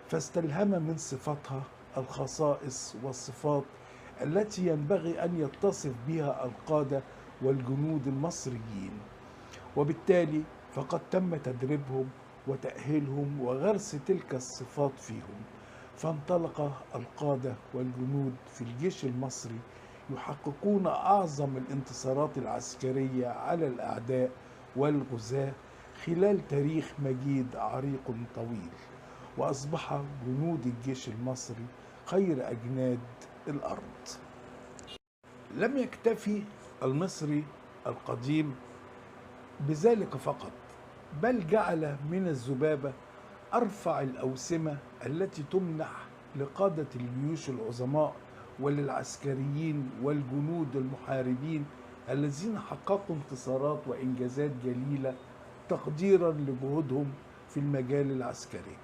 فاستلهم من صفاتها الخصائص والصفات التي ينبغي أن يتصف بها القادة والجنود المصريين، وبالتالي فقد تم تدريبهم وتأهيلهم وغرس تلك الصفات فيهم. فانطلق القادة والجنود في الجيش المصري يحققون أعظم الانتصارات العسكرية على الأعداء والغزاة خلال تاريخ مجيد عريق طويل، وأصبح جنود الجيش المصري خير أجناد الأرض. لم يكتفي المصري القديم بذلك فقط، بل جعل من الذبابة أرفع الأوسمة التي تمنح لقادة الجيوش العظماء وللعسكريين والجنود المحاربين الذين حققوا انتصارات وإنجازات جليلة تقديرا لجهودهم في المجال العسكري.